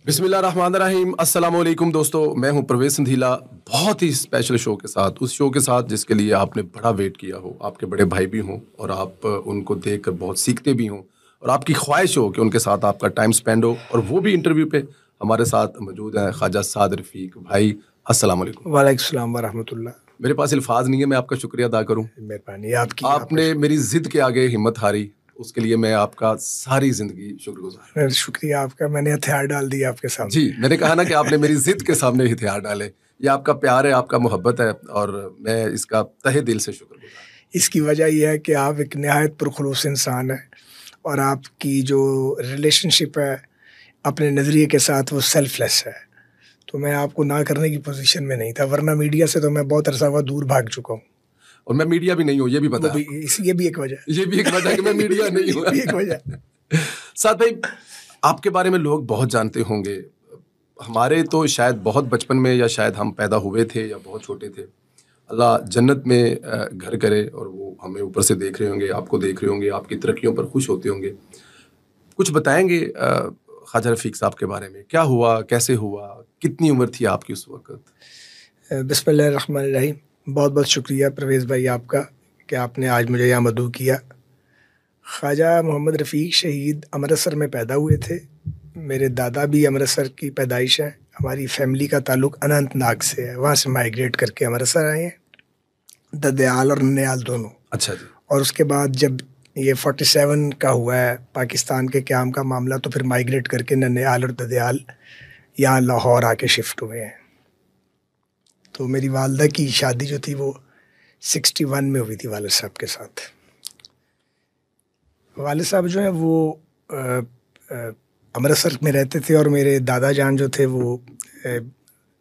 बिस्मिल्लाहिर्रहमानिर्रहीम। अस्सलाम वालेकुम दोस्तों, मैं हूं परवेज संधीला। बहुत ही स्पेशल शो के साथ, उस शो के साथ जिसके लिए आपने बड़ा वेट किया हो, आपके बड़े भाई भी हों और आप उनको देखकर बहुत सीखते भी हों और आपकी ख्वाहिश हो कि उनके साथ आपका टाइम स्पेंड हो, और वो भी इंटरव्यू पे हमारे साथ मौजूद हैं ख्वाजा साद रफ़ीक भाई। अस्सलाम वालेकुम। वालेकुम सलाम व रहमतुल्लाह। मेरे पास अल्फाज नहीं है, मैं आपका शुक्रिया अदा करूं। मेहरबानी आपकी। आपने मेरी जिद के आगे हिम्मत हारी, उसके लिए मैं आपका सारी जिंदगी शुक्रगुजार हूं। शुक्रिया आपका, मैंने हथियार डाल दिया आपके सामने। जी, मैंने कहा ना कि आपने मेरी जिद के सामने हथियार डाले। ये आपका प्यार है, आपका मोहब्बत है और मैं इसका तहे दिल से शुक्रगुजार हूं। इसकी वजह यह है कि आप एक नहायत पुरखलूस इंसान हैं और आपकी जो रिलेशनशिप है अपने नज़रिए के साथ वो सेल्फलेस है। तो मैं आपको ना करने की पोजीशन में नहीं था, वरना मीडिया से तो मैं बहुत अरसा हुआ दूर भाग चुका हूँ। और मैं मीडिया भी नहीं हूँ, ये भी पता है। ये भी एक वजह, ये भी एक वजह कि मैं मीडिया नहीं हूँ। ये भी एक वजह। साथ भाई, आपके बारे में लोग बहुत जानते होंगे। हमारे तो शायद बहुत बचपन में, या शायद हम पैदा हुए थे या बहुत छोटे थे। अल्लाह जन्नत में घर करे, और वो हमें ऊपर से देख रहे होंगे, आपको देख रहे होंगे, आपकी तरक्कियों पर खुश होते होंगे। कुछ बताएंगे ख्वाजा रफ़ीक साहब के बारे में? क्या हुआ, कैसे हुआ, कितनी उम्र थी आपकी उस वक्त? बिस्मिल्लाहिर्रहमानिर्रहीम। बहुत बहुत शुक्रिया परवेज़ भाई आपका कि आपने आज मुझे यहाँ मदऊ किया। ख्वाजा मोहम्मद रफ़ीक शहीद अमृतसर में पैदा हुए थे। मेरे दादा भी अमृतसर की पैदाइश है। हमारी फैमिली का ताल्लुक़ अनंतनाग से है, वहाँ से माइग्रेट करके अमृतसर आए हैं, ददयाल और ननिहाल दोनों। अच्छा जी। और उसके बाद जब ये 47 का हुआ है पाकिस्तान के क़याम का मामला, तो फिर माइग्रेट करके ननिहाल और ददयाल यहाँ लाहौर आके शिफ्ट हुए हैं। तो मेरी वालदा की शादी जो थी वो 61 में हुई थी वालिद साहब के साथ। वालिद साहब जो हैं वो अमृतसर में रहते थे और मेरे दादा जान जो थे वो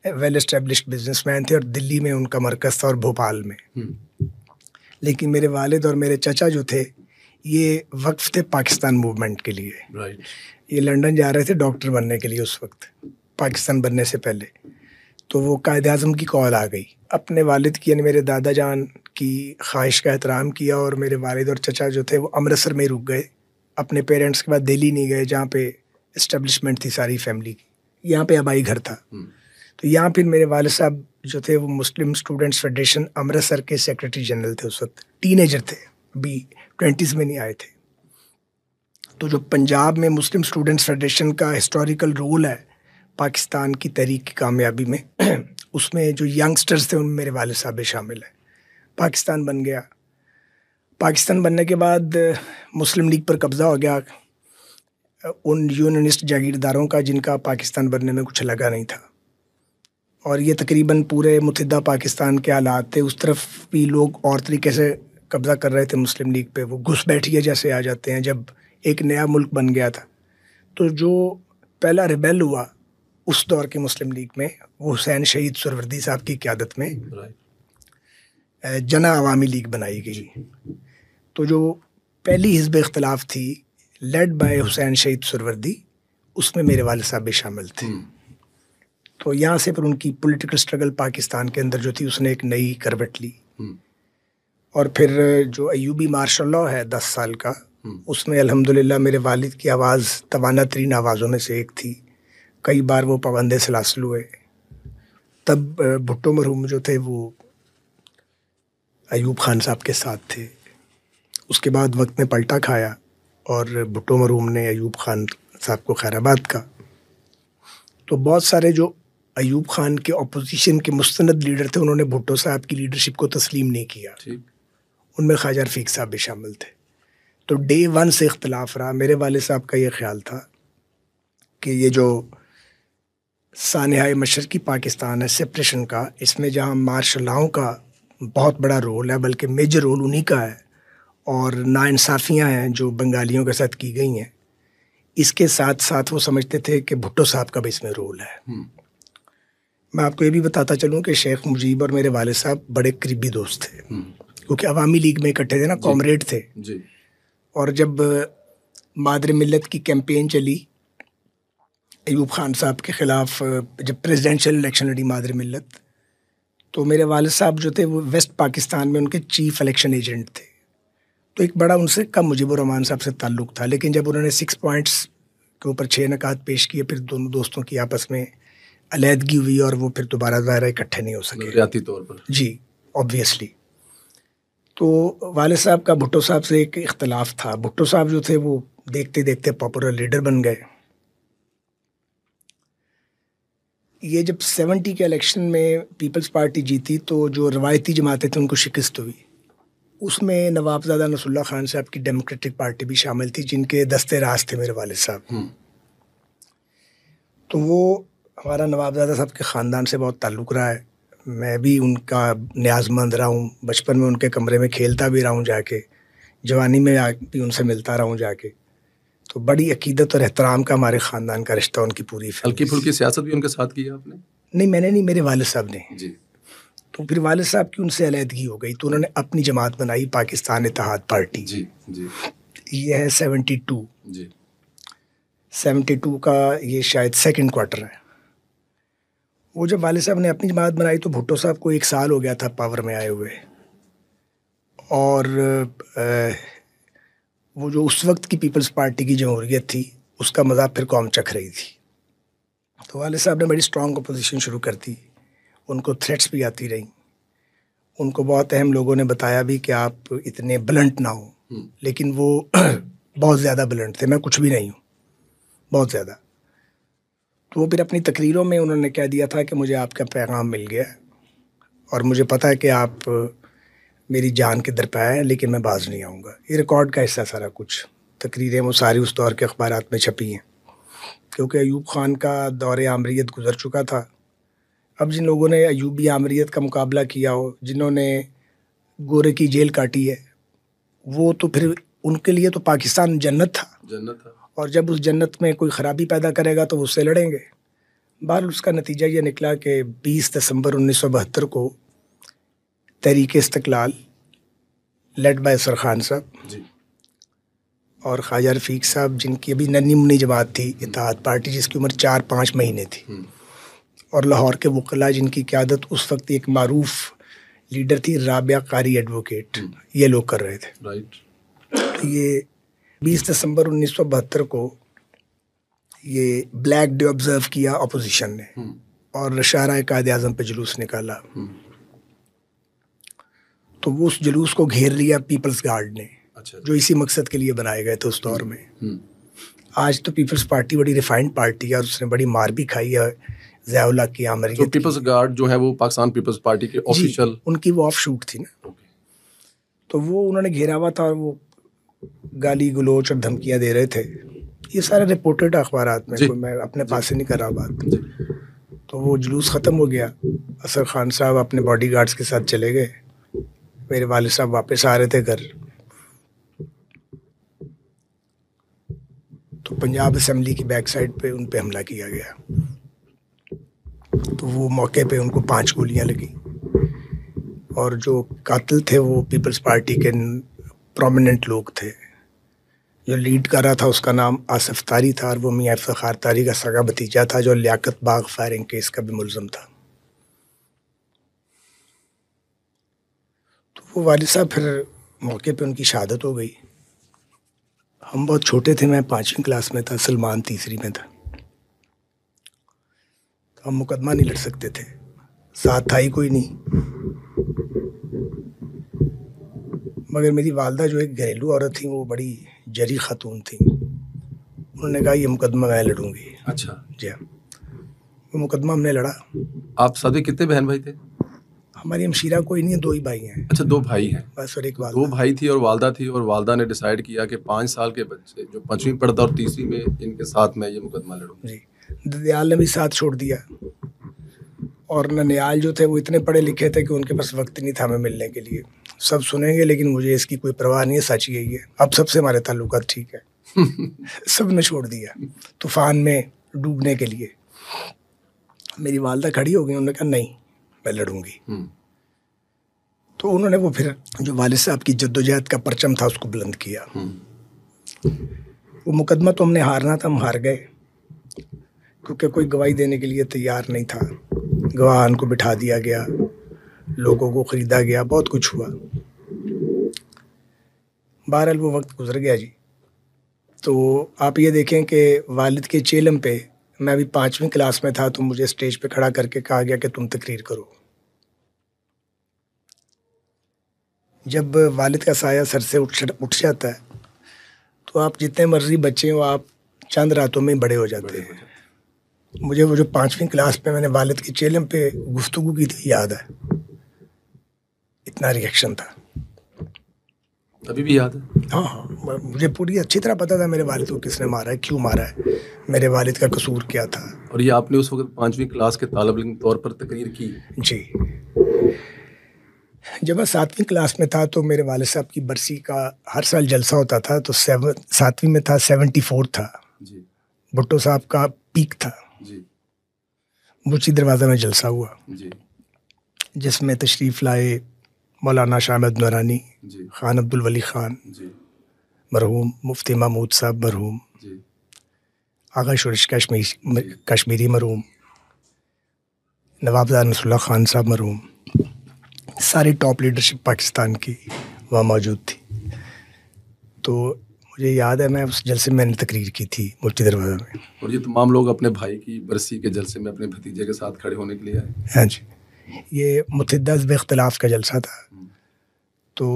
वेल एस्टेब्लिश्ड बिजनेसमैन थे और दिल्ली में उनका मरकज़ था और भोपाल में। लेकिन मेरे वालिद और मेरे चचा जो थे ये वक्फ थे पाकिस्तान मूवमेंट के लिए। राइट। ये लंदन जा रहे थे डॉक्टर बनने के लिए उस वक्त, पाकिस्तान बनने से पहले। तो वो कायद आज़म की कॉल आ गई। अपने वालिद की यानी मेरे दादा जान की ख्वाहिश का एहतराम किया और मेरे वालिद और चचा जो थे वो अमृतसर में ही रुक गए। अपने पेरेंट्स के बाद दिल्ली नहीं गए जहाँ पे इस्टेब्लिशमेंट थी सारी फैमिली की। यहाँ पे आबाई घर था। तो यहाँ फिर मेरे वालिद साहब जो थे वो मुस्लिम स्टूडेंट्स फेडरेशन अमृतसर के सेक्रेटरी जनरल थे। उस वक्त टीनेजर थे, अभी 20s में नहीं आए थे। तो जो पंजाब में मुस्लिम स्टूडेंट्स फेडरेशन का हिस्टोरिकल रोल है पाकिस्तान की तहरीक की कामयाबी में, उसमें जो यंगस्टर्स थे उनमें मेरे वालिद साहब भी शामिल हैं। पाकिस्तान बन गया। पाकिस्तान बनने के बाद मुस्लिम लीग पर कब्ज़ा हो गया उन यूनियनिस्ट जागीरदारों का जिनका पाकिस्तान बनने में कुछ लगा नहीं था। और ये तकरीबन पूरे मुत्तहिदा पाकिस्तान के हालात थे। उस तरफ भी लोग और तरीके से कब्ज़ा कर रहे थे मुस्लिम लीग पे। वो घुसपैठिए जैसे आ जाते हैं जब एक नया मुल्क बन गया था। तो जो पहला रिबेल हुआ उस दौर की मुस्लिम लीग में वो हुसैन शहीद सुहरवर्दी साहब की क़यादत में जना अवामी लीग बनाई गई। तो जो पहली हिज़्ब इख्तिलाफ थी लेड बाय हुसैन शहीद सुहरवर्दी, उसमें मेरे वालिद साहब भी शामिल थे। तो यहाँ से फिर उनकी पॉलिटिकल स्ट्रगल पाकिस्तान के अंदर जो थी उसने एक नई करवट ली। और फिर जो अयूबी मार्शल लॉ है 10 साल का, उसमें अल्हम्दुलिल्लाह मेरे वालिद की आवाज़ तवाना तरीन आवाज़ों में से एक थी। कई बार वो पाबंदे सलासल हुए। तब भुट्टो मरहूम जो थे वो अयूब खान साहब के साथ थे। उसके बाद वक्त ने पलटा खाया और भुट्टो मरहूम ने अयूब खान साहब को खैराबाद का। तो बहुत सारे जो अयूब खान के अपोजिशन के मुस्तनद लीडर थे उन्होंने भुट्टो साहब की लीडरशिप को तस्लीम नहीं किया। उनमें ख्वाजा रफ़ीक साहब भी शामिल थे। तो डे 1 से इख्तलाफ रहा। मेरे वालिद साहब का ये ख्याल था कि ये जो सानिहाए मशरक़ी पाकिस्तान है सेपरेशन का, इसमें जहाँ मार्शलाओं का बहुत बड़ा रोल है, बल्कि मेजर रोल उन्हीं का है, और नाइंसाफ़ियाँ हैं जो बंगालियों के साथ की गई हैं, इसके साथ साथ वो समझते थे कि भुट्टो साहब का भी इसमें रोल है। मैं आपको ये भी बताता चलूँ कि शेख मुजीब और मेरे वालिद साहब बड़े करीबी दोस्त थे, क्योंकि अवामी लीग में इकट्ठे थे ना, कॉमरेड थे। और जब मादर मिल्लत की कैंपेन चली अयूब खान साहब के ख़िलाफ़, जब प्रेसिडेंशियल इलेक्शन लड़ी मादर मिल्लत, तो मेरे वालिद साहब जो थे वो वेस्ट पाकिस्तान में उनके चीफ इलेक्शन एजेंट थे। तो एक बड़ा उनसे कम मुजीबुर रहमान साहब से ताल्लुक़ था। लेकिन जब उन्होंने 6 पॉइंट्स के ऊपर 6 नकात पेश किए, फिर दोनों दोस्तों की आपस में अलहदगी हुई और वो फिर दोबारा इकट्ठे नहीं हो सके नजरियाती तौर पर। जी, ऑब्वियसली। तो वालिद साहब का भुट्टो साहब से एक इख्तलाफ था। भुट्टो साहब जो थे वो देखते देखते पॉपुलर लीडर बन गए। ये जब 70 के इलेक्शन में पीपल्स पार्टी जीती तो जो रवायती जमातें थी उनको शिकस्त हुई। उसमें नवाबजादा नसरुल्लाह खान साहब की डेमोक्रेटिक पार्टी भी शामिल थी, जिनके दस्ते राज थे मेरे वालिद साहब। तो वो हमारा नवाबजादा साहब के ख़ानदान से बहुत ताल्लुक़ रहा है। मैं भी उनका न्याज़मंद रहा हूँ। बचपन में उनके कमरे में खेलता भी रहा हूँ जाके, जवानी में भी उनसे मिलता रहा हूँ जाके। तो बड़ी अकीदत और एहतराम का हमारे ख़ानदान का रिश्ता, उनकी पूरी हल्की फुल्की सियासत भी उनके साथ की है आपने? नहीं, मैंने नहीं, मेरे वालिद साहब ने जी। तो फिर वालिद साहब की उनसे अलहदगी हो गई तो उन्होंने अपनी जमात बनाई, पाकिस्तान इत्तेहाद पार्टी। जी जी। ये है 72 जी। 72 का ये शायद सेकंड क्वार्टर है। वो जब वालिद साहब ने अपनी जमात बनाई तो भुट्टो साहब को 1 साल हो गया था पावर में आए हुए, और वो जो उस वक्त की पीपल्स पार्टी की जमहूरियत थी उसका मज़ा फिर कौम चख रही थी। तो वालिद साहब ने बड़ी स्ट्रॉन्ग अपोजिशन शुरू कर दी। उनको थ्रेट्स भी आती रहीं। उनको बहुत अहम लोगों ने बताया भी कि आप इतने ब्लंट ना हो, लेकिन वो बहुत ज़्यादा ब्लंट थे। मैं कुछ भी नहीं हूँ, बहुत ज़्यादा। तो वो फिर अपनी तकरीरों में उन्होंने कह दिया था कि मुझे आपका पैगाम मिल गया और मुझे पता है कि आप मेरी जान के दर पे आए हैं, लेकिन मैं बाज नहीं आऊँगा। ये रिकॉर्ड का हिस्सा सारा कुछ, तकरीरें वो सारी उस दौर के अखबारात में छपी हैं, क्योंकि अयूब खान का दौरे आमरीत गुजर चुका था। अब जिन लोगों ने अयूबी आमरीत का मुकाबला किया हो, जिन्होंने गोरे की जेल काटी है, वो तो फिर उनके लिए तो पाकिस्तान जन्नत था। और जब उस जन्नत में कोई ख़राबी पैदा करेगा तो उससे लड़ेंगे। बहरहाल उसका नतीजा ये निकला कि 20 दिसंबर 1972 को तहरीक इस्तिक़लाल लेड बाय सर खान साहब और ख्वाजा रफ़ीक साहब, जिनकी अभी नन्ही मुन्नी जमात थी इत्तेहाद पार्टी, जिसकी उम्र 4-5 महीने थी, और लाहौर के वकला जिनकी क़यादत उस वक्त एक मारूफ लीडर थी राबिया कारी एडवोकेट, ये लोग कर रहे थे। राइट। ये 20 दिसंबर 1972 को ये ब्लैक डे ऑब्जर्व किया अपोजिशन ने और शाहराह कायद आज़म पे जुलूस निकाला। तो वो उस जुलूस को घेर लिया पीपल्स गार्ड ने। अच्छा। जो इसी मकसद के लिए बनाए गए थे उस दौर में। आज तो पीपल्स पार्टी बड़ी रिफाइंड पार्टी है और उसने बड़ी मार भी खाई है ज़ियाउल हक की आमरीत। तो पीपल्स गार्ड जो है वो पाकिस्तान पीपल्स पार्टी के ऑफिशियल, उनकी वो ऑफ शूट थी ना। तो वो उन्होंने घेरा हुआ था और वो गाली गलोच और धमकियां दे रहे थे। ये सारे रिपोर्टेड अखबारात में, कोई मैं अपने पास से नहीं कर रहा बात। तो वो जुलूस ख़त्म हो गया। असर खान साहब अपने बॉडीगार्ड्स के साथ चले गए। मेरे वालिद साहब वापस आ रहे थे घर। तो पंजाब असेंबली की बैक साइड पे उन पे हमला किया गया। तो वो मौके पे उनको 5 गोलियां लगी और जो कातिल थे वो पीपल्स पार्टी के प्रोमिनेंट लोग थे। जो लीड कर रहा था उसका नाम आसिफ तारी था और वो मियां इफ्तिखार तारी का सगा भतीजा था, जो लियाकत बाग फायरिंग केस का भी मुलज़म था। तो वो वालिद साहब फिर मौके पे उनकी शहादत हो गई। हम बहुत छोटे थे, मैं 5वीं क्लास में था, सलमान 3री में था। तो हम मुकदमा नहीं लड़ सकते थे, साथ था ही कोई नहीं। मगर मेरी वालदा जो एक घरेलू औरत थी, वो बड़ी जरी खातून थी। उन्होंने कहा ये मुकदमा मैं लड़ूंगी। अच्छा। जी हाँ, वो मुकदमा हमने लड़ा। आप सभी कितने बहन भाई थे? हमारी हमशीरा कोई नहीं है, 2 ही भाई हैं। अच्छा, 2 भाई हैं बस, और एक वालदा। 2 भाई थी और वालदा थी, और वालदा ने डिसाइड किया कि 5 साल के बच्चे जो 5वीं पढ़ता और 3री में, इनके साथ मैं ये मुकदमा लड़ूंगा। जी। ददयाल ने भी साथ छोड़ दिया और ननियाल जो थे वो इतने पढ़े लिखे थे कि उनके पास वक्त नहीं था हमें मिलने के लिए। सब सुनेंगे लेकिन मुझे इसकी कोई परवाह नहीं है, सच यही है। अब सबसे हमारे ताल्लुकात ठीक है। सब ने छोड़ दिया तूफान में डूबने के लिए। मेरी वालदा खड़ी हो गई, उन्होंने कहा नहीं मैं लड़ूंगी। तो उन्होंने वो फिर जो वालिद साहब की जद्दोजहद का परचम था उसको बुलंद किया। वो मुकदमा तो हमने हारना था, हम हार गए क्योंकि कोई गवाही देने के लिए तैयार नहीं था। गवाहान को बिठा दिया गया, लोगों को ख़रीदा गया, बहुत कुछ हुआ। बहरहाल वो वक्त गुजर गया जी। तो आप ये देखें कि वालिद के चेलम पे मैं अभी 5वीं क्लास में था तो मुझे स्टेज पे खड़ा करके कहा गया कि तुम तकरीर करो। जब वालिद का साया सर से उठ जाता है तो आप जितने मर्जी बच्चे हो, आप चंद रातों में बड़े हो जाते हैं। मुझे वो जो 5वीं क्लास में मैंने वालिद के चेलम पे गुफ्तगू की थी याद है, इतना रिएक्शन था। अभी भी याद है? हाँ, मुझे पूरी अच्छी तरह पता था मेरे वालिद को किसने मारा है, क्यों मारा है, मेरे वालिद का कसूर क्या था। और ये आपने उस वक्त 5वीं क्लास के तालिब इल्म के तौर पर तकरीर की? जी। जब मैं 7वीं क्लास में था तो मेरे वालिद साहब की बरसी का हर साल जलसा होता था, तो 7वीं में था, 74 था जी। भुट्टो साहब का पीक था जी। मुची दरवाज़ा में जलसा हुआ जी। जिसमें तशरीफ़ लाए मौलाना शाह अहमद नूरानी, खान अब्दुल वली खान मरहूम, मुफ्ती महमूद साहब मरहूम, आगा शुरिश कश्मीरी मरहूम, नवाब नसरुल्लाह खान साहब मरहूम, सारी टॉप लीडरशिप पाकिस्तान की वहाँ मौजूद थी। तो मुझे याद है मैं उस जलसे में मैंने तकरीर की थी मुफ्ती दरवाज़ा में। और ये तमाम लोग अपने भाई की बरसी के जलसे में अपने भतीजे के साथ खड़े होने के लिए आए? हाँ जी, ये मुतअद्दिद इख्तिलाफ का जलसा था। तो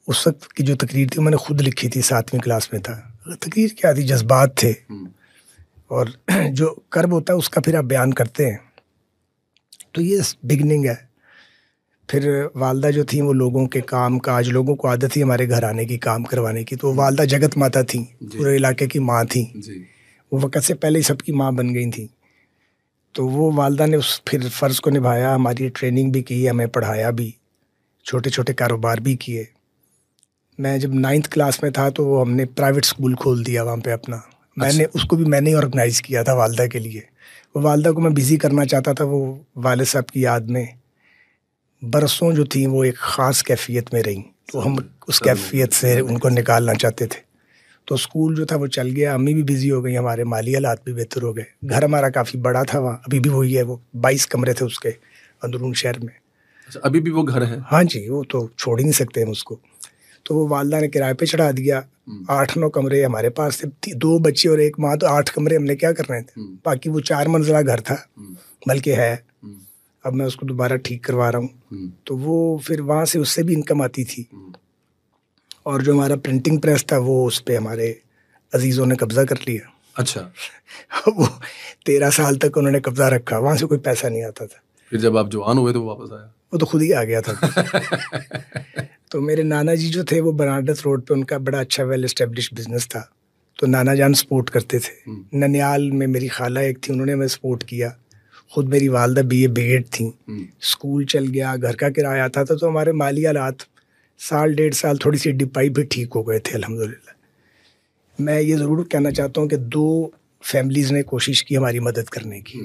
उस वक्त की जो तकरीर थी मैंने खुद लिखी थी, 7वीं क्लास में था। तकरीर क्या थी, जज्बात थे, और जो कर्ब होता है उसका फिर आप बयान करते हैं। तो ये बिगनिंग है। फिर वालदा जो थी वो लोगों के काम काज, लोगों को आदत थी हमारे घर आने की, काम करवाने की। तो वालदा जगत माता थी, पूरे इलाके की माँ थी, वो वक़्त से पहले ही सबकी माँ बन गई थी। तो वो वालदा ने उस फिर फ़र्ज़ को निभाया, हमारी ट्रेनिंग भी की, हमें पढ़ाया भी, छोटे छोटे कारोबार भी किए। मैं जब 9th क्लास में था तो वो हमने प्राइवेट स्कूल खोल दिया वहाँ पे अपना। मैंने उसको भी मैंने ही ऑर्गेनाइज़ किया था वालदा के लिए। वो वालदा को मैं बिज़ी करना चाहता था। वो वालिद साहब की याद में बरसों जो थी वो एक ख़ास कैफ़ियत में रहीं, तो हम उस कैफ़ियत से उनको निकालना चाहते थे। तो स्कूल जो था वो चल गया, अम्मी भी बिज़ी हो गई, हमारे माली हालात भी बेहतर हो गए। घर हमारा काफ़ी बड़ा था वहाँ, अभी भी वही है, वो 22 कमरे थे उसके अंदरून शहर में। अच्छा, अभी भी वो घर है? हाँ जी, वो तो छोड़ ही नहीं सकते हम उसको। तो वो वालदा ने किराए पे चढ़ा दिया। 8-9 कमरे हमारे पास थे, 2 बच्चे और 1 माँ, तो 8 कमरे हमने क्या करने थे। बाकी वो 4 मंजिला घर था, बल्कि है, अब मैं उसको दोबारा ठीक करवा रहा हूँ। तो वो फिर वहाँ से उससे भी इनकम आती थी। और जो हमारा प्रिंटिंग प्रेस था वो उस पर हमारे अजीज़ों ने कब्ज़ा कर लिया। अच्छा। वो 13 साल तक उन्होंने कब्ज़ा रखा, वहाँ से कोई पैसा नहीं आता था। फिर जब आप जवान हुए तो वो वापस आया? वो तो खुद ही आ गया था। तो मेरे नाना जी जो थे वो बनारस रोड पे, उनका बड़ा अच्छा वेल एस्टेब्लिश बिजनेस था। तो नाना जान सपोर्ट करते थे। ननियाल में मेरी खाला एक थी, उन्होंने हमें सपोर्ट किया। खुद मेरी वालदा BA BEd थी। स्कूल चल गया, घर का किराया आता था। तो हमारे माली हालात साल 1.5 साल थोड़ी सी डिपाई भी ठीक हो गए थे अल्हम्दुलिल्लाह। मैं ये ज़रूर कहना चाहता हूँ कि 2 फैमिलीज़ ने कोशिश की हमारी मदद करने की।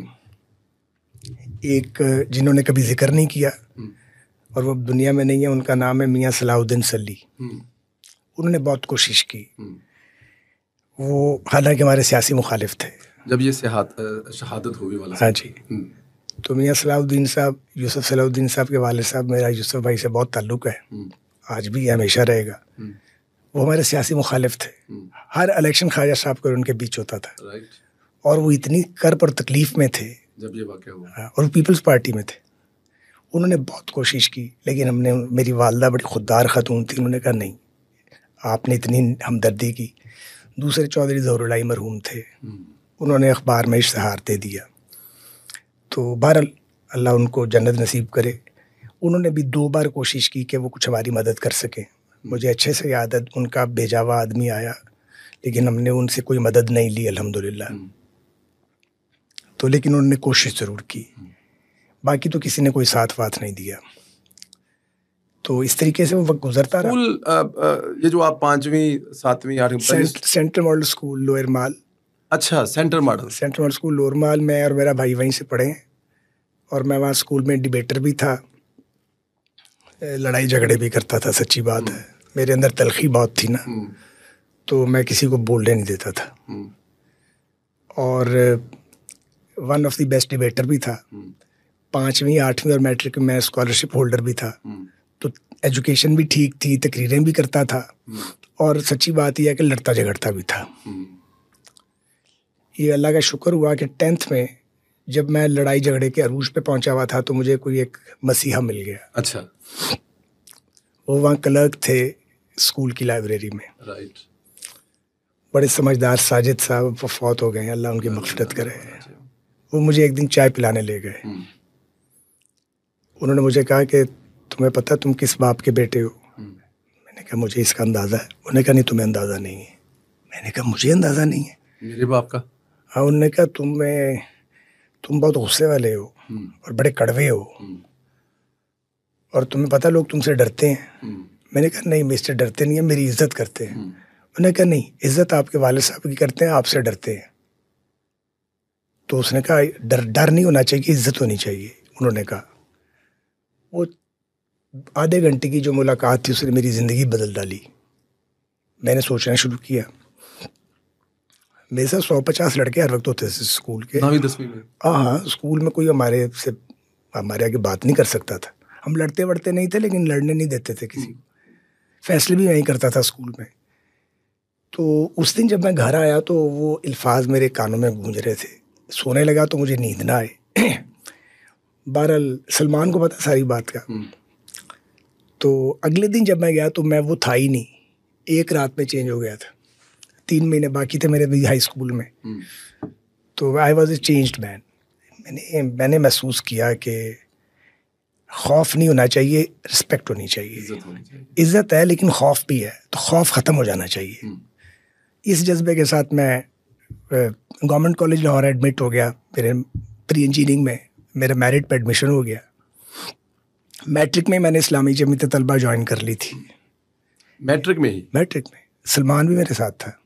एक जिन्होंने कभी जिक्र नहीं किया और वो दुनिया में नहीं है, उनका नाम है मियाँ सलाहुद्दीन सल्ली। उन्होंने बहुत कोशिश की। वो हालांकि हमारे सियासी मुखालिफ थे जब ये शहादत हुई वाला। हाँ जी। तो मियाँ सलाहुद्दीन साहब, यूसुफ सलाहुद्दीन साहब के वालिद साहब, मेरा यूसुफ भाई से बहुत ताल्लुक़ है, आज भी हमेशा रहेगा। वो हमारे सियासी मुखालिफ थे। हर इलेक्शन ख्वाजा साहब को उनके बीच होता था। और वो इतनी कर्ब और तकलीफ़ में थे जब ये वाक़या हुआ, और पीपल्स पार्टी में थे। उन्होंने बहुत कोशिश की, लेकिन हमने, मेरी वालदा बड़ी खुददार ख़तून थी, उन्होंने कहा नहीं, आपने इतनी हमदर्दी की। दूसरे चौधरी ज़हुरुल्लाह मरहूम थे, उन्होंने अखबार में इश्तहार दे दिया। तो बहरहाल अल्लाह उनको जन्नत नसीब करे। उन्होंने भी 2 बार कोशिश की कि वो कुछ हमारी मदद कर सकें। मुझे अच्छे से याद है, उनका भेजा हुआ आदमी आया, लेकिन हमने उनसे कोई मदद नहीं ली अल्हम्दुलिल्लाह। तो लेकिन उन्होंने कोशिश ज़रूर की, बाकी तो किसी ने कोई साथ वाथ नहीं दिया। तो इस तरीके से वो वक्त गुजरता रहा। ये जो आप 5वीं 7वीं 8वीं सेंट्रल मॉडल स्कूल लोअर माल। अच्छा, सेंट्रल मॉडल स्कूल लोअर माल, मैं और मेरा भाई वहीं से पढ़े हैं। और मैं वहाँ स्कूल में डिबेटर भी था, लड़ाई झगड़े भी करता था। सच्ची बात है, मेरे अंदर तलखी बहुत थी ना, तो मैं किसी को बोलने नहीं देता था। और one of the best debater भी था। 5वीं 8वीं और मैट्रिक में मैं स्कॉलरशिप होल्डर भी था। तो एजुकेशन भी ठीक थी, तकरीरें भी करता था, और सच्ची बात यह है कि लड़ता झगड़ता भी था। ये अल्लाह का शुक्र हुआ कि 10th में जब मैं लड़ाई झगड़े के अरूज पे पहुंचा हुआ था तो मुझे कोई एक मसीहा मिल गया। अच्छा। वो वहाँ क्लर्क थे स्कूल की लाइब्रेरी में। राइट। बड़े समझदार साजिद साहब, वो फौत हो गए, अल्लाह उनकी मग़फ़िरत करे। वो मुझे एक दिन चाय पिलाने ले गए। उन्होंने मुझे कहा कि तुम्हें पता तुम किस बाप के बेटे हो? मैंने कहा मुझे इसका अंदाज़ा है। उन्होंने कहा नहीं, तुम्हें अंदाज़ा नहीं है। मैंने कहा मुझे अंदाज़ा नहीं है। मेरे बाप का? हाँ। उन्होंने कहा तुम बहुत गुस्से वाले हो और बड़े कड़वे हो और तुम्हें पता लोग तुमसे डरते हैं। मैंने कहा नहीं, मुझसे डरते नहीं है, मेरी इज्जत करते हैं। उन्होंने कहा नहीं, इज्जत आपके वालिद साहब की करते हैं, आपसे डरते हैं। तो उसने कहा डर नहीं होना चाहिए, इज्जत होनी चाहिए। उन्होंने कहा वो आधे घंटे की जो मुलाकात थी उसने मेरी ज़िंदगी बदल डाली। मैंने सोचना शुरू किया। मेरे साथ 150 लड़के हर वक्त होते थे स्कूल के। 9वीं 10वीं में? हाँ, स्कूल में कोई हमारे आगे बात नहीं कर सकता था। हम लड़ते वड़ते नहीं थे, लेकिन लड़ने नहीं देते थे किसी को। फैसले भी नहीं करता था स्कूल में। तो उस दिन जब मैं घर आया तो वो अल्फाज मेरे कानों में गूंज रहे थे। सोने लगा तो मुझे नींद ना आए। बहरहाल सलमान को पता सारी बात का। तो अगले दिन जब मैं गया तो मैं वो था ही नहीं। एक रात में चेंज हो गया था। 3 महीने बाकी थे मेरे भी हाई स्कूल में। तो I was a changed man. मैंने महसूस किया कि खौफ नहीं होना चाहिए, रिस्पेक्ट होनी चाहिए। इज्जत है लेकिन खौफ भी है, तो खौफ ख़त्म हो जाना चाहिए। इस जज्बे के साथ मैं गवर्नमेंट कॉलेज लाहौर एडमिट हो गया। मेरे प्री इंजीनियरिंग में मेरा मेरिट पे एडमिशन हो गया। मैट्रिक में मैंने इस्लामी जमीयत तलबा ज्वाइन कर ली थी। मैट्रिक में ही? मैट्रिक में। सलमान भी मेरे साथ था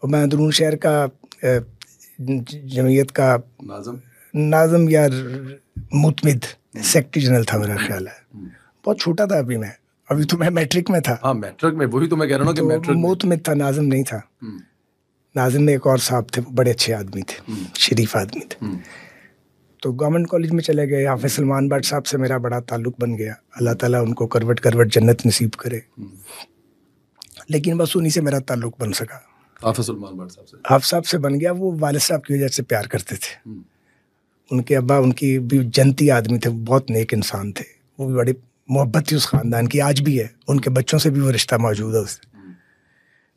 और मैं अंदरून शहर का जमीयत का नाज़म या मुतमिद सेक्रेटरी जनरल था मेरा ख्याल है। बहुत छोटा था अभी तो मैं मैट्रिक में था। हाँ, मैट्रिक में, वही तो मैं कह रहा हूँ कि मैट्रिक में मुतमिद था, नाज़म नहीं था। नाज़िम में एक और साहब थे, बड़े अच्छे आदमी थे, शरीफ आदमी थे। तो गवर्नमेंट कॉलेज में चले गए। हाफिज़ सलमान भट्ट साहब से मेरा बड़ा ताल्लुक़ बन गया। अल्लाह ताला उनको करवट जन्नत नसीब करे। लेकिन बस उन्हीं से मेरा ताल्लुक़ बन सका। हाफिज़ सलमान भट्ट साहब से? हाफिज़ साहब से बन गया। वो वालिद साहब की वजह से प्यार करते थे। उनके अब्बा उनकी भी जनती आदमी थे, बहुत नेक इंसान थे। वो भी बड़ी मोहब्बत थी उस ख़ानदान की, आज भी है। उनके बच्चों से भी वो रिश्ता मौजूद है उससे।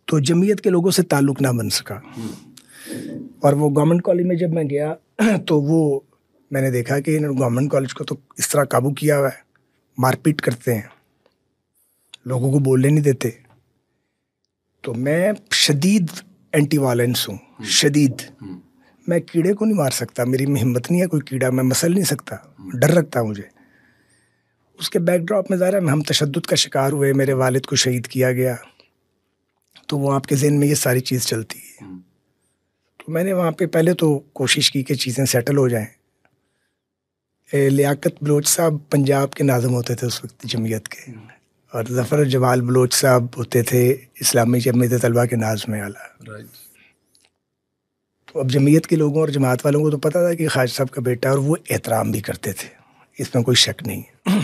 तो जमीयत के लोगों से ताल्लुक़ ना बन सका। और वो गवर्नमेंट कॉलेज में जब मैं गया तो वो मैंने देखा कि इन्होंने गवर्नमेंट कॉलेज को तो इस तरह काबू किया हुआ है, मारपीट करते हैं, लोगों को बोलने नहीं देते। तो मैं शदीद एंटी वायलेंस हूँ, शदीद। मैं कीड़े को नहीं मार सकता, मेरी में हिम्मत नहीं है कोई कीड़ा, मैं मसल नहीं सकता, डर लगता मुझे। उसके बैकड्रॉप में ज़रा हम तशद्दुद का शिकार हुए, मेरे वालिद को शहीद किया गया। तो वो आपके ज़हन में ये सारी चीज़ चलती है। तो मैंने वहाँ पे पहले तो कोशिश की कि चीज़ें सेटल हो जाएं। लियाकत बलोच साहब पंजाब के नाज़िम होते थे उस वक्त जमीयत के, और ज़फ़र जमाल बलोच साहब होते थे इस्लामी जमीयत तलबा के नाज़िम आला। तो अब जमीयत के लोगों और जमात वालों को तो पता था कि ख्वाजा साहब का बेटा, और वो एहतराम भी करते थे, इसमें कोई शक नहीं है।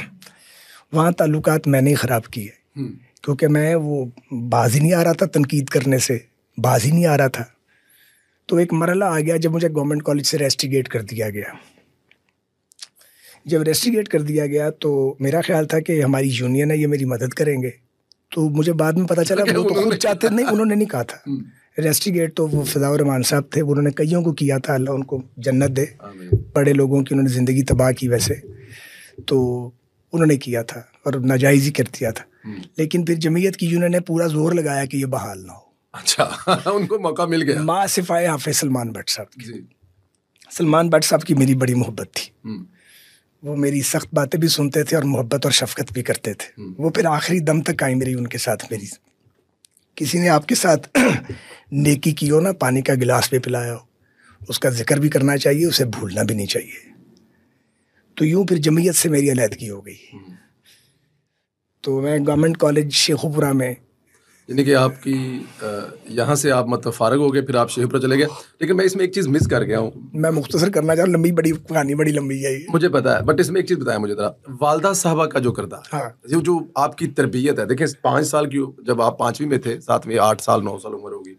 वहाँ ताल्लुकात मैंने ही ख़राब किए, क्योंकि मैं वो बाज ही नहीं आ रहा था, तनकीद करने से बाज ही नहीं आ रहा था। तो एक मरला आ गया जब मुझे गवर्नमेंट कॉलेज से रेस्टिगेट कर दिया गया। जब रेस्टिगेट कर दिया गया तो मेरा ख्याल था कि हमारी यूनियन है, ये मेरी मदद करेंगे। तो मुझे बाद में पता चला वो तो खुद चाहते नहीं, उन्होंने नहीं कहा था रेस्टिगेट। तो वो फ़िज़ाउर रहमान साहब थे, उन्होंने कईयों को किया था, अल्लाह उनको जन्नत दे। बड़े लोगों की उन्होंने ज़िंदगी तबाह की वैसे, तो उन्होंने किया था और नाजायज़ ही कर दिया था। लेकिन फिर जमीयत की यूनियन ने पूरा जोर लगाया कि ये बहाल ना हो। अच्छा उनको मौका मिल गया। माँ सिफाए हाफिज़ सलमान भट्ट साहब की। सलमान भट्ट साहब की मेरी बड़ी मोहब्बत थी। वो मेरी सख्त बातें भी सुनते थे और मोहब्बत और शफकत भी करते थे। वो फिर आखिरी दम तक कायम रही उनके साथ मेरी। किसी ने आपके साथ नेकी की हो ना, पानी का गिलास भी पिलाया हो, उसका जिक्र भी करना चाहिए, उसे भूलना भी नहीं चाहिए। तो यूँ फिर जमीयत से मेरी अलहदगी हो गई। तो मैं गवर्नमेंट कॉलेज शेखुपुरा में, यानी कि आपकी यहाँ से आप मतलब फारग हो गए, फिर आप शेखपुरा चले गए। लेकिन मैं इसमें एक चीज़ मिस कर गया हूँ। मैं मुख्तसर करना चाह रहा हूँ, लंबी बड़ी कहानी बड़ी लंबी है ये। मुझे पता है, बट इसमें एक चीज़ बताएं मुझे ज़रा, वालदा साहबा का जो किरदार, हाँ। जो आपकी तरबियत है। देखिए 5 साल की, जब आप 5वीं में थे, 7वीं 8 साल 9 साल उम्र होगी,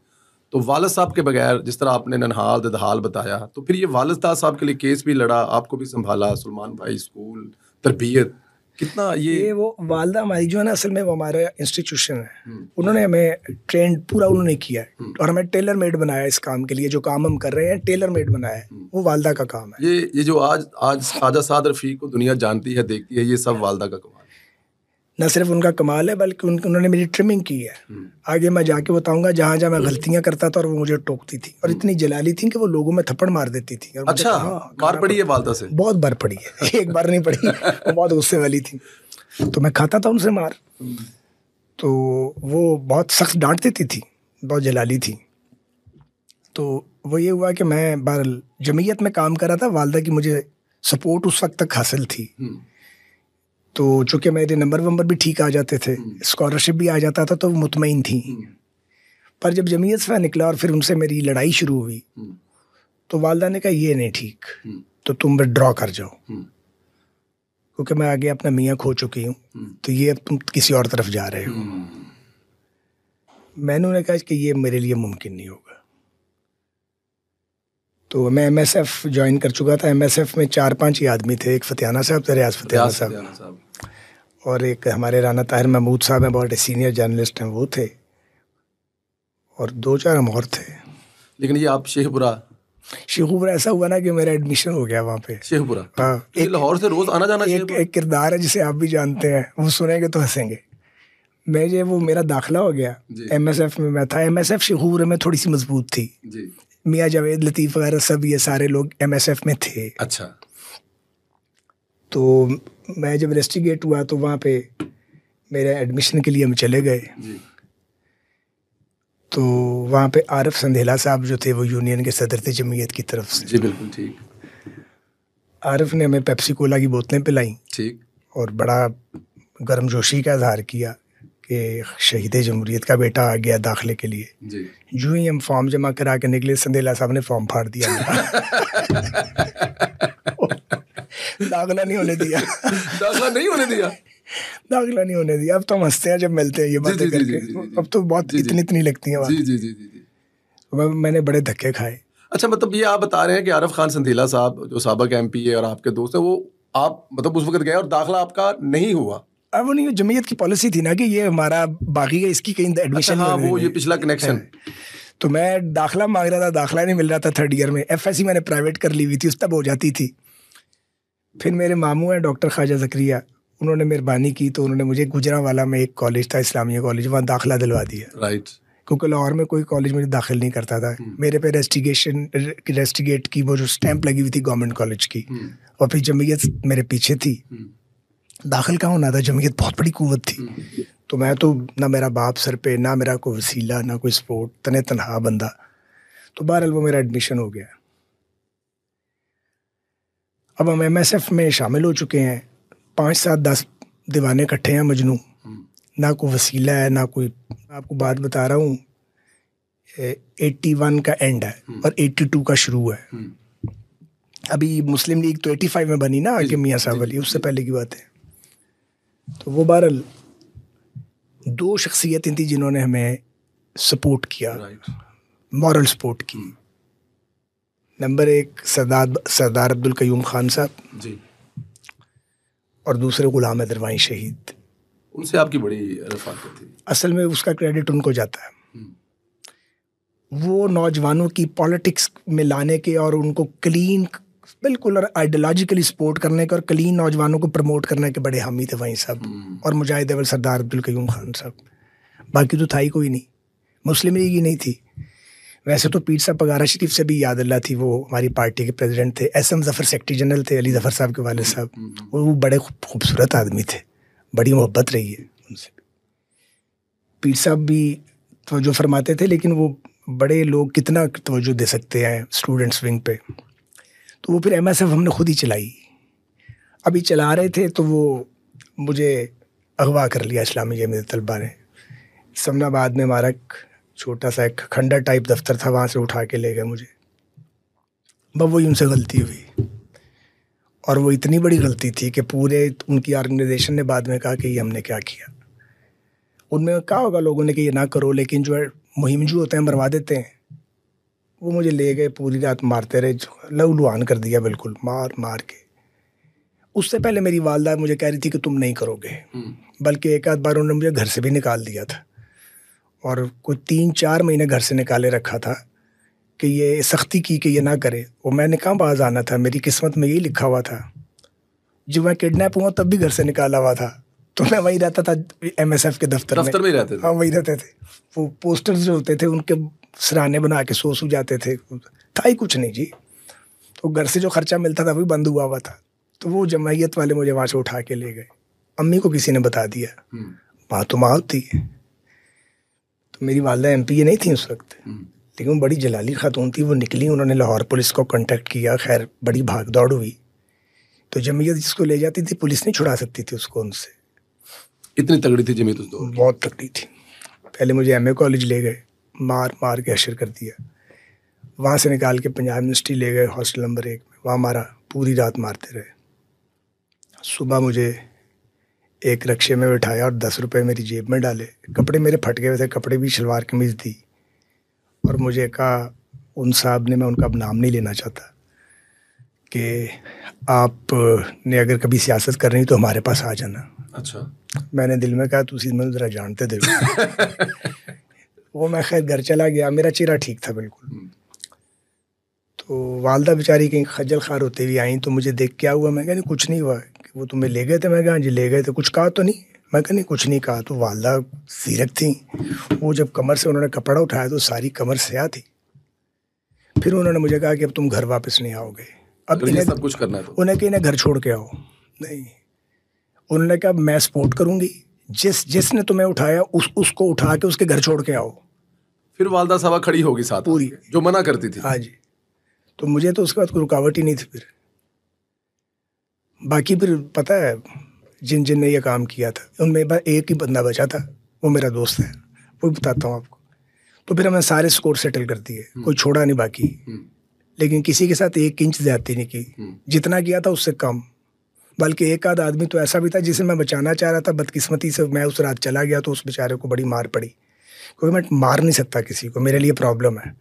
तो वालिद साहब के बगैर जिस तरह आपने ननहाल ददहाल बताया, तो फिर ये वालिद साहब के लिए केस भी लड़ा, आपको भी संभाला, सलमान भाई, स्कूल, तरबियत, कितना ये वो वालदा हमारी जो है ना, असल में वो हमारा इंस्टीट्यूशन है। उन्होंने हमें ट्रेंड पूरा उन्होंने किया है और हमें टेलर मेड बनाया इस काम के लिए। जो काम हम कर रहे हैं टेलर मेड बनाया है, वो वालदा का काम है। ये जो आज ख्वाजा साद रफ़ी को दुनिया जानती है, देखती है, ये सब वालदा का कमाल है। न सिर्फ उनका कमाल है, बल्कि उन्होंने मेरी ट्रिमिंग की है। आगे मैं जाके बताऊंगा, जहाँ जहाँ मैं गलतियां करता था और वो मुझे टोकती थी, और इतनी जलाली थी कि वो लोगों में थप्पड़ मार देती थी। और अच्छा, मार पड़ी है वालदा से? बहुत बार पड़ी है, एक बार नहीं पड़ी। वो बहुत गुस्से वाली थी, तो मैं खाता था उनसे मार। तो वो बहुत सख्त डांट देती थी, बहुत जलाली थी। तो वो ये हुआ कि मैं बहरहाल जमीयत में काम कर रहा था, वालदा की मुझे सपोर्ट उस वक्त तक हासिल थी। तो चूंकि मेरे नंबर भी ठीक आ जाते थे, स्कॉलरशिप भी आ जाता था, तो वो मुतमईन थी। पर जब जमीयत से निकला और फिर उनसे मेरी लड़ाई शुरू हुई, तो वालदा ने कहा ये नहीं ठीक, तो तुम विड्रॉ कर जाओ, क्योंकि मैं आगे अपना मियाँ खो चुकी हूँ, तो ये अब तुम किसी और तरफ जा रहे हो। मैंने उन्हें कहा कि ये मेरे लिए मुमकिन नहीं होगा। तो मैं MSF ज्वाइन कर चुका था। MSF में 4-5 ही आदमी थे। एक फतियाना साहब थे, रियाज फतियाना साहब, और एक हमारे राना ताहिर महमूद साहब हैं, बहुत सीनियर जर्नलिस्ट हैं, वो थे, और 2-4 हम और थे। लेकिन ये आप शेखपुरा ऐसा हुआ ना कि मेरा एडमिशन हो गया वहाँ पे, शेखपुरा। हाँ, लाहौर से रोज आना जाना। एक किरदार है जिसे आप भी जानते हैं, वो सुनेंगे तो हंसेंगे। वो मेरा दाखिला हो गया, MSF में मैं था। MSF शेखपुरा में थोड़ी सी मजबूत थी जी। मियाँ जावेद लतीफ़ वगैरह सब ये सारे लोग MSF में थे। अच्छा। तो मैं जब इन्वेस्टिगेट हुआ तो वहाँ पे मेरे एडमिशन के लिए हम चले गए। तो वहाँ पे आरिफ संधेला साहब जो थे, वो यूनियन के सदर थे जमीयत की तरफ से। जी बिल्कुल ठीक। आरिफ ने हमें पेप्सी कोला की बोतलें पिलाई, ठीक, और बड़ा गर्मजोशी का इजहार किया कि शहीद जमहूरियत का बेटा आ गया दाखिले के लिए जी। जो ही हम फॉर्म जमा करा के निकले, संधेला साहब ने फॉर्म फाड़ दिया। दाखिला नहीं होने दिया। दाखिला नहीं होने दिया। अब तो हम हंसते हैं जब मिलते हैं ये बातें करके। अब तो बहुत इतनी लगती है बात। मैंने बड़े धक्के खाए। अच्छा, मतलब ये आप बता रहे हैं कि आरिफ खान संधेला साहब जो साबिक MP है और आपके दोस्त है, वो आप मतलब उस वक्त गए और दाखिला आपका नहीं हुआ? अब वो नहीं, जमीयत की पॉलिसी थी ना कि ये हमारा बाकी है, इसकी कहीं एडमिशन। अच्छा, हाँ, वो ये पिछला कनेक्शन। तो मैं दाखिला मांग रहा था, दाखिला नहीं मिल रहा था 3rd ईयर में। FSC मैंने प्राइवेट कर ली हुई थी, उस तब हो जाती थी। फिर मेरे मामू हैं डॉक्टर ख्वाजा ज़करिया, उन्होंने मेहरबानी की, तो उन्होंने मुझे गुजरांवाला में एक कॉलेज था, इस्लामिया कॉलेज, वहाँ दाखिला दिलवा दिया। राइट। क्योंकि लाहौर में कोई कॉलेज मुझे दाखिल नहीं करता था। मेरे पे रेस्टिगेट की वो जो स्टैंप लगी हुई थी गवर्नमेंट कॉलेज की, और फिर जमीयत मेरे पीछे थी। दाखिल कहाँ होना था, जमीयत बहुत बड़ी कुव्वत थी। तो मैं तो ना मेरा बाप सर पे, ना मेरा कोई वसीला, ना कोई सपोर्ट, तनहा बंदा। तो बहरहाल वो मेरा एडमिशन हो गया। अब हम MSF में शामिल हो चुके हैं, 5, 7, 10 दीवाने इकट्ठे हैं, मजनू। ना कोई वसीला है, ना कोई। आपको बात बता रहा हूँ, 81 का एंड है और 82 का शुरू है। अभी मुस्लिम लीग तो 85 में बनी ना, आगे मियाँ साहब वाली, उससे पहले की बात है। तो वो बहरहाल 2 शख्सियतें थी जिन्होंने हमें सपोर्ट किया, मॉरल सपोर्ट की। नंबर 1 सरदार अब्दुल कयूम खान साहब जी, और दूसरे गुलाम दरवाई शहीद। उनसे आपकी बड़ी रफ़ाक़त थी। असल में उसका क्रेडिट उनको जाता है। वो नौजवानों की पॉलिटिक्स में लाने के और उनको क्लीन, बिल्कुल आइडियोलॉजिकली सपोर्ट करने के और क्लीन नौजवानों को प्रमोट करने के बड़े हामी थे वहीं साहब, और मुजाहिद अव्वल सरदार अब्दुल कयूम खान साहब। बाकी तो था ही कोई नहीं, मुस्लिम लीग ही नहीं थी। वैसे तो पीर साहब पगारा शरीफ से भी याद अल्लाह थी, वो हमारी पार्टी के प्रेसिडेंट थे। SM ज़फ़र सेक्रेटरी जनरल थे, अली ज़फ़र साहब के वालिद साहब। वो बड़े खूबसूरत आदमी थे, बड़ी मोहब्बत रही है उनसे। पीर साहब भी तवज्जो फरमाते थे, लेकिन वो बड़े लोग कितना तवज्जो दे सकते हैं स्टूडेंट्स विंग पे। तो वो फिर MSF हमने खुद ही चलाई। अभी चला रहे थे तो वो मुझे अगवा कर लिया इस्लामी जमीयत तलबा ने समनाबाद में हमारा एक छोटा सा एक खंडर टाइप दफ्तर था, वहाँ से उठा के ले गए मुझे। बस वही उनसे गलती हुई, और वो इतनी बड़ी गलती थी कि पूरे उनकी ऑर्गेनाइजेशन ने बाद में कहा कि ये हमने क्या किया। उनमें कहा होगा लोगों ने कि ये ना करो, लेकिन जो है मुहिमजू होते हैं मरवा देते हैं। वो मुझे ले गए, पूरी रात मारते रहे, लहूलुहान कर दिया बिल्कुल, मार मार के। उससे पहले मेरी वालदा मुझे कह रही थी कि तुम नहीं करोगे, बल्कि एक आध बार उन्होंने मुझे घर से भी निकाल दिया था, और कोई 3-4 महीने घर से निकाले रखा था कि ये सख्ती की कि ये ना करे। और मैंने कहाँ बाज आना था, मेरी किस्मत में यही लिखा हुआ था। जब मैं किडनैप हुआ तब भी घर से निकाला हुआ था, तो मैं वहीं रहता था MSF के दफ्तर में ही रहते थे। हाँ, वहीं रहते थे। वो पोस्टर्स जो होते थे उनके सराहने बना के सो जाते थे, था ही कुछ नहीं जी। तो घर से जो खर्चा मिलता था वही बंद हुआ था। तो वो जमायत वाले मुझे वहाँ से उठा के ले गए। अम्मी को किसी ने बता दिया, माँ तो माँ होती है। तो मेरी वालदा MPA नहीं थी उस वक्त, लेकिन वो बड़ी जलाली खातून थी। वो निकली, उन्होंने लाहौर पुलिस को कांटेक्ट किया, खैर बड़ी भाग दौड़ हुई। तो जमीयत जिसको ले जाती थी पुलिस नहीं छुड़ा सकती थी उसको उनसे। इतनी तगड़ी थी जमीयत उस दौर की? बहुत तगड़ी थी। पहले मुझे MA कॉलेज ले गए, मार मार के अशर कर दिया। वहाँ से निकाल के पंजाब यूनिवर्सिटी ले गए, हॉस्टल नंबर 1 में। वहाँ मारा, पूरी रात मारते रहे। सुबह मुझे एक रक्शे में बिठाया और 10 रुपये मेरी जेब में डाले। कपड़े मेरे फट गए थे, कपड़े भी शलवार कमीज़ थी। और मुझे कहा उन साहब ने, मैं उनका अब नाम नहीं लेना चाहता, कि आप ने अगर कभी सियासत करनी तो हमारे पास आ जाना। अच्छा। मैंने दिल में कहा तुसी मैं ज़रा जानते थे। वो मैं खैर घर चला गया, मेरा चेहरा ठीक था बिल्कुल। तो वालदा बेचारी कहीं खज्जल खार होते हुए आई, तो मुझे देख क्या हुआ। मैं कहा नहीं कुछ नहीं हुआ। कि वो तुम्हें ले गए थे? मैं कहा जी ले गए थे। कुछ कहा तो नहीं? मैं कहा नहीं कुछ नहीं कहा। तो वालदा सीरक थी, वो जब कमर से उन्होंने कपड़ा उठाया तो सारी कमर स्याह थी। फिर उन्होंने मुझे कहा कि अब तुम घर वापस नहीं आओगे, अब इन्हें सब कुछ करना है। तो उन्हें कि इन्हें घर छोड़ के आओ। नहीं, उन्होंने कहा मैं सपोर्ट करूंगी, जिसने तुम्हें उठाया उसको उठा के उसके घर छोड़ के आओ। फिर वालदा साहबा खड़ी होगी साथ पूरी, जो मना करती थी। हाँ जी। तो मुझे तो उसके बाद कोई रुकावट ही नहीं थी। फिर बाकी फिर पता है जिन जिन ने ये काम किया था उनमें बस एक ही बंदा बचा था, वो मेरा दोस्त है, वो भी बताता हूँ आपको। तो फिर हमने सारे स्कोर सेटल कर दिए, कोई छोड़ा नहीं बाकी। लेकिन किसी के साथ 1 इंच ज्यादती नहीं की, जितना किया था उससे कम। बल्कि एक आध आदमी तो ऐसा भी था जिसे मैं बचाना चाह रहा था, बदकिस्मती से मैं उस रात चला गया तो उस बेचारे को बड़ी मार पड़ी। क्योंकि मैं मार नहीं सकता किसी को, मेरे लिए प्रॉब्लम है।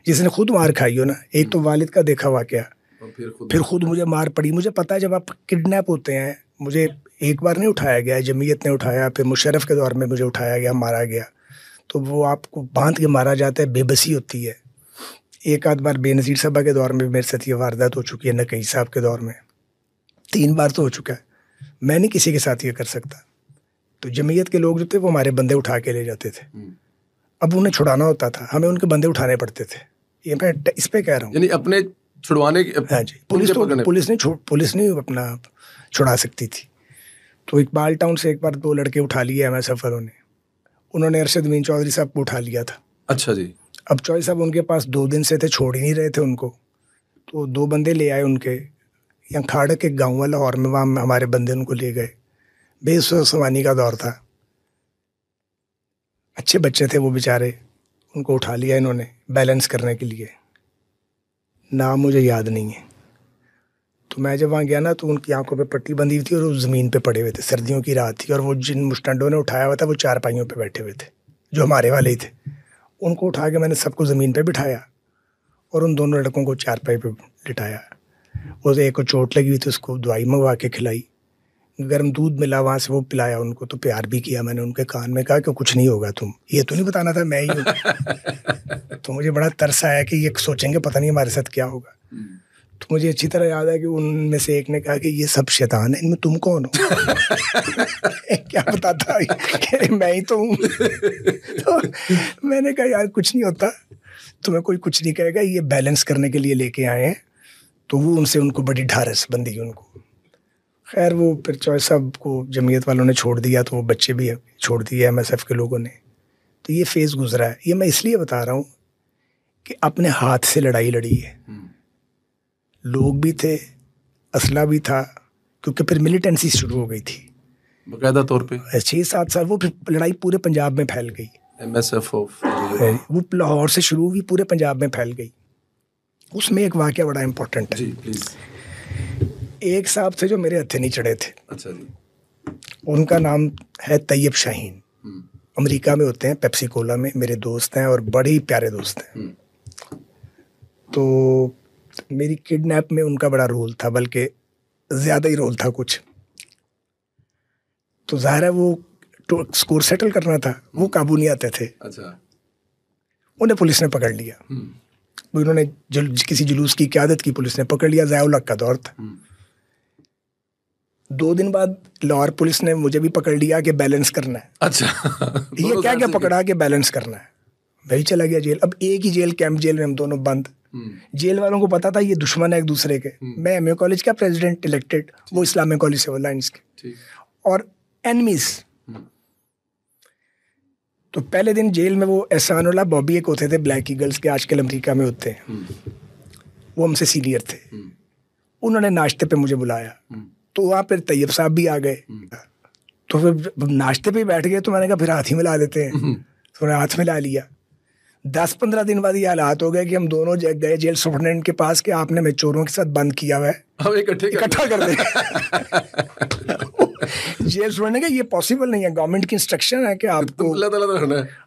जिसने खुद मार खाई हो ना, एक तो वालिद का देखा हुआ क्या, फिर खुद मुझे मार पड़ी। मुझे पता है जब आप किडनैप होते हैं, मुझे एक बार नहीं उठाया गया, जमीयत ने उठाया, फिर मुशर्रफ के दौर में मुझे उठाया गया, मारा गया। तो वो आपको बांध के मारा जाता है, बेबसी होती है। एक आध बार बेनज़ीर साहबा के दौर में मेरे साथ ये वारदात हो चुकी है, नकई साहब के दौर में 3 बार तो हो चुका है। मैं नहीं किसी के साथ ये कर सकता। तो जमीयत के लोग जो थे वो हमारे बंदे उठा के ले जाते थे। अब उन्हें छुड़ाना होता था, हमें उनके बंदे उठाने पड़ते थे। ये मैं इस पे कह रहा हूँ, यानी अपने छुड़वाने की। हाँ जी, पुलिस नहीं अपना छुड़ा सकती थी। तो इकबाल टाउन से एक बार 2 लड़के उठा लिए MSF वालों ने। उन्होंने अरशद मीन चौधरी साहब को उठा लिया था। अच्छा जी। अब चौधरी साहब उनके पास 2 दिन से थे, छोड़ ही नहीं रहे थे उनको। तो 2 बंदे ले आए उनके, यहाँ खाड़क एक गाँव वाला और में, वहाँ हमारे बंदे उनको ले गए। बेसवानी का दौर था, अच्छे बच्चे थे वो बेचारे, उनको उठा लिया इन्होंने बैलेंस करने के लिए। नाम मुझे याद नहीं है। तो मैं जब वहाँ गया ना, तो उनकी आंखों पे पट्टी बंधी हुई थी और वो ज़मीन पे पड़े हुए थे, सर्दियों की रात थी। और वो जिन मुस्टंडों ने उठाया हुआ था वो 4 पाइयों पे बैठे हुए थे, जो हमारे वाले ही थे। उनको उठा के मैंने सबको ज़मीन पे बिठाया और उन दोनों लड़कों को 4 पाई पे लिटाया। वो एक को चोट लगी हुई थी, उसको दवाई मंगवा के खिलाई, गर्म दूध मिला वहाँ से वो पिलाया उनको। तो प्यार भी किया मैंने, उनके कान में कहा कि कुछ नहीं होगा, तुम ये तो नहीं बताना था मैं ही हूँ। तो मुझे बड़ा तरस आया कि ये सोचेंगे पता नहीं हमारे साथ क्या होगा। तो मुझे अच्छी तरह याद है कि उनमें से एक ने कहा कि ये सब शैतान है, इनमें तुम कौन हो? क्या बताता कि मैं ही तो हूँ। तो मैंने कहा यार कुछ नहीं होता, तुम्हें कोई कुछ नहीं कहेगा, ये बैलेंस करने के लिए लेके आए हैं। तो वो उनको बड़ी ढारस बंदी उनको। खैर वो फिर चौधरी साहब को जमीयत वालों ने छोड़ दिया, तो वो बच्चे भी छोड़ दिए MSF के लोगों ने। तो ये फेज़ गुजरा है। ये मैं इसलिए बता रहा हूँ कि अपने हाथ से लड़ाई लड़ी है। लोग भी थे, असला भी था, क्योंकि फिर मिलिटेंसी शुरू हो गई थी। बाकायदा तौर पे 6-7 साल वो फिर लड़ाई पूरे पंजाब में फैल गई। MSF ऑफ वो लाहौर से शुरू हुई, पूरे पंजाब में फैल गई। उसमें एक वाकया बड़ा इंपॉर्टेंट है। जी प्लीज। एक साहब थे जो मेरे हत्थे नहीं चढ़े थे, अच्छा जी। उनका नाम है तैयब शाहीन। अमेरिका में होते हैं, पेप्सी कोला में, मेरे दोस्त हैं और बड़े ही प्यारे दोस्त हैं। तो मेरी किडनैप में उनका बड़ा रोल था, बल्कि ज़्यादा ही रोल था कुछ। तो ज़ाहिर है वो स्कोर सेटल करना था, वो काबू नहीं आते थे। अच्छा। उन्हें पुलिस ने पकड़ लिया। वो इन्होंने किसी जुलूस की क़यादत की, पुलिस ने पकड़ लिया। ज़िया-उल-हक का दौर था। 2 दिन बाद लाहौर पुलिस ने मुझे भी पकड़ लिया कि बैलेंस करना है। अच्छा। ये क्या क्या पकड़ा के बैलेंस करना है। भाई चला गया जेल। अब एक ही जेल, कैंप जेल में हम दोनों बंद। जेल वालों को पता था ये दुश्मन है एक दूसरे के। मैं एमए कॉलेज का प्रेसिडेंट इलेक्टेड, वो इस्लामिक कॉलेज सिविल लाइंस के, और एनमीज। तो पहले दिन जेल में वो एहसानुल्लाह बॉबी एक होते थे, ब्लैक ईगल्स के, आजकल अमेरिका में होते हैं, वो हमसे सीनियर थे। उन्होंने नाश्ते पे मुझे बुलाया। तो वहाँ पर तैयब साहब भी आ गए। तो फिर नाश्ते पे बैठ गए, तो मैंने कहा फिर हाथ ही मिला लेते हैं। तो उन्होंने हाथ मिला लिया। 10-15 दिन बाद ये हालात हो गए कि हम दोनों गए जेल सुपरडेंट के पास कि आपने हमें चोरों के साथ बंद किया हुआ है, हम इकट्ठा कर दे। जेल सुपरडेंट ने कहा ये पॉसिबल नहीं है, गवर्नमेंट की इंस्ट्रक्शन है कि आपको।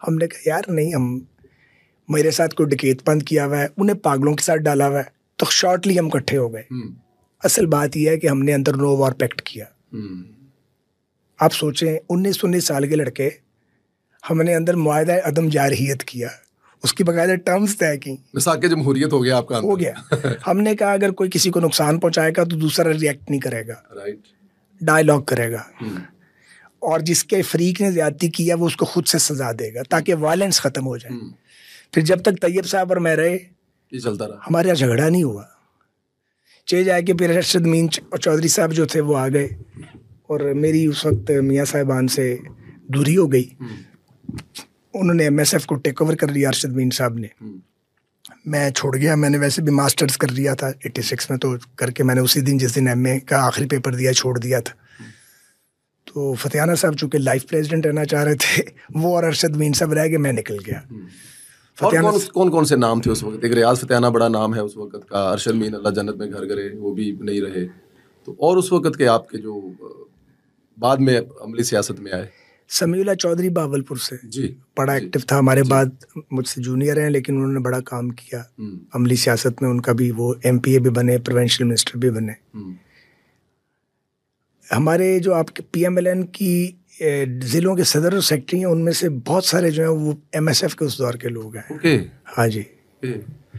हमने कहा यार नहीं, हम मेरे साथ कोई डकैत बंद किया हुआ है, उन्हें पागलों के साथ डाला हुआ है। तो शॉर्टली हम इकट्ठे हो गए। असल बात यह है कि हमने अंदर नो वॉर पैक्ट किया। आप सोचें 19-19 साल के लड़के, हमने अंदर मुआहदा अदम जारहियत किया, उसकी बकायदा टर्म्स तय की। मिसाक जमहूरियत हो गया आपका हो गया। हमने कहा अगर कोई किसी को नुकसान पहुंचाएगा तो दूसरा रिएक्ट नहीं करेगा, राइट, डायलॉग करेगा, और जिसके फरीक ने ज्यादती किया वो उसको खुद से सजा देगा ताकि वायलेंस खत्म हो जाए। फिर जब तक तैयब साहब और मैं रहे ये चलता रहा, हमारे यहाँ झगड़ा नहीं हुआ। चेंज आए कि फिर अरशद मीन चौधरी साहब जो थे वो आ गए, और मेरी उस वक्त मियाँ साहिबान से दूरी हो गई। उन्होंने MSF को टेक ओवर कर लिया अरशद मीन साहब ने। मैं छोड़ गया। मैंने वैसे भी मास्टर्स कर लिया था 86 में, तो करके मैंने उसी दिन जिस दिन MA का आखिरी पेपर दिया छोड़ दिया था। तो फतेहाना साहब चूँकि लाइफ प्रेसिडेंट रहना चाह रहे थे, वो और अरशद मीन साहब रह गए, मैं निकल गया। और कौन से नाम थे उस वक्त? एक रियाज फतेहाना बड़ा नाम है उस वक्त का, अरशद मीन अल्लाह जन्नत में घर करे, वो भी नहीं रहे। तो और उस वक्त के आपके जो बाद में अमली सियासत में आए? समीउल्लाह चौधरी बावलपुर से जी, बड़ा एक्टिव था हमारे बाद, मुझसे जूनियर हैं लेकिन उन्होंने बड़ा काम किया अमली सियासत में। उनका भी वो MPA भी बने, प्रोविंशियल मिनिस्टर भी बने। हमारे जो आपके PMLN की ज़िलों के सदर और सेक्रेटरी हैं, उनमें से बहुत सारे जो हैं वो MSF के उस दौर के लोग हैं। ओके। हाँ जी।